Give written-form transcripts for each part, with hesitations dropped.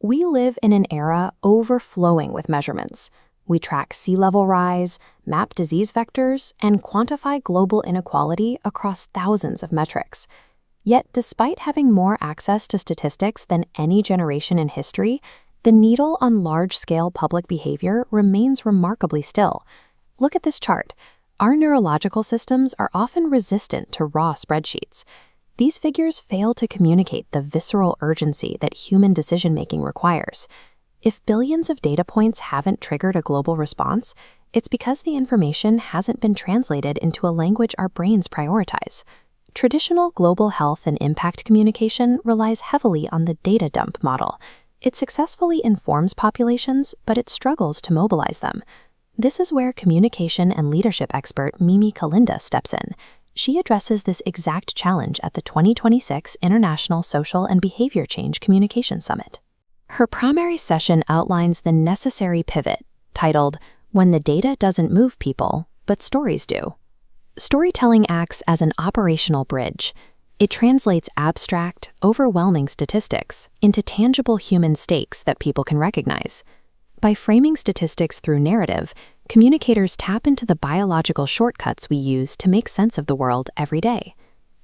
We live in an era overflowing with measurements. We track sea level rise, map disease vectors, and quantify global inequality across thousands of metrics. Yet, despite having more access to statistics than any generation in history, the needle on large-scale public behavior remains remarkably still. Look at this chart. Our neurological systems are often resistant to raw spreadsheets. These figures fail to communicate the visceral urgency that human decision-making requires. If billions of data points haven't triggered a global response, it's because the information hasn't been translated into a language our brains prioritize. Traditional global health and impact communication relies heavily on the data dump model. It successfully informs populations, but it struggles to mobilize them. This is where communication and leadership expert Mimi Kalinda steps in. She addresses this exact challenge at the 2026 International Social and Behavior Change Communication Summit. Her primary session outlines the necessary pivot, titled, "When the Data Doesn't Move People, but Stories Do." Storytelling acts as an operational bridge. It translates abstract, overwhelming statistics into tangible human stakes that people can recognize. By framing statistics through narrative, communicators tap into the biological shortcuts we use to make sense of the world every day.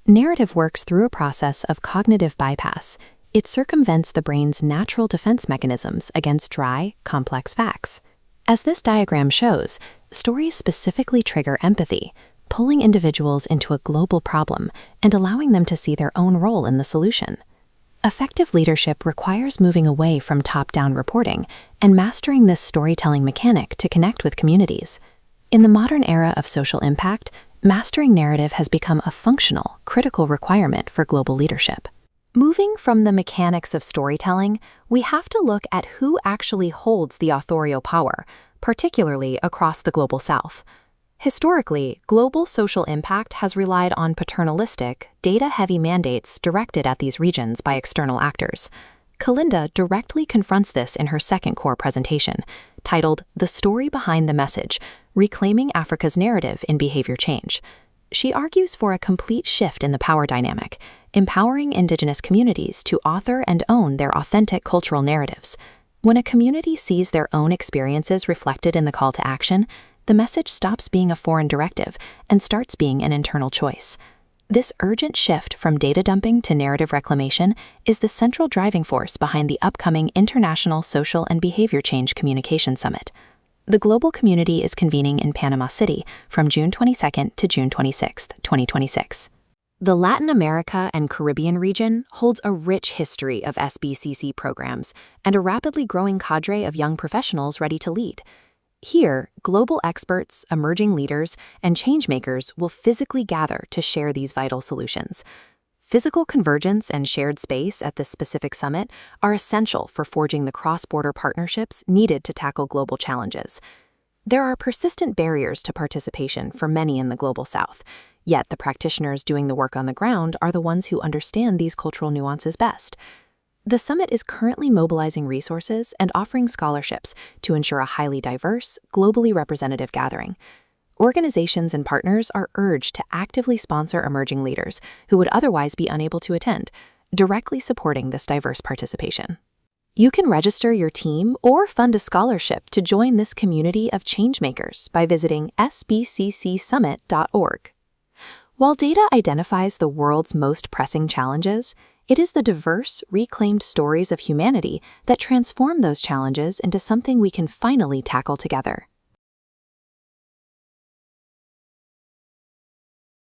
Narrative works through a process of cognitive bypass. It circumvents the brain's natural defense mechanisms against dry, complex facts. As this diagram shows, stories specifically trigger empathy, pulling individuals into a global problem and allowing them to see their own role in the solution. Effective leadership requires moving away from top-down reporting and mastering this storytelling mechanic to connect with communities. In the modern era of social impact, mastering narrative has become a functional, critical requirement for global leadership. Moving from the mechanics of storytelling, we have to look at who actually holds the authorial power, particularly across the global South. Historically, global social impact has relied on paternalistic, data-heavy mandates directed at these regions by external actors. Kalinda directly confronts this in her second core presentation, titled "The Story Behind the Message: Reclaiming Africa's Narrative in Behavior Change." She argues for a complete shift in the power dynamic, empowering indigenous communities to author and own their authentic cultural narratives. When a community sees their own experiences reflected in the call to action, the message stops being a foreign directive and starts being an internal choice. This urgent shift from data dumping to narrative reclamation is the central driving force behind the upcoming International Social and Behavior Change Communication Summit. The global community is convening in Panama City from June 22nd to June 26th, 2026. The Latin America and Caribbean region holds a rich history of SBCC programs and a rapidly growing cadre of young professionals ready to lead. Here, global experts, emerging leaders, and changemakers will physically gather to share these vital solutions. Physical convergence and shared space at this specific summit are essential for forging the cross-border partnerships needed to tackle global challenges. There are persistent barriers to participation for many in the global South, yet the practitioners doing the work on the ground are the ones who understand these cultural nuances best. The summit is currently mobilizing resources and offering scholarships to ensure a highly diverse, globally representative gathering. Organizations and partners are urged to actively sponsor emerging leaders who would otherwise be unable to attend, directly supporting this diverse participation. You can register your team or fund a scholarship to join this community of changemakers by visiting sbccsummit.org. While data identifies the world's most pressing challenges, it is the diverse, reclaimed stories of humanity that transform those challenges into something we can finally tackle together.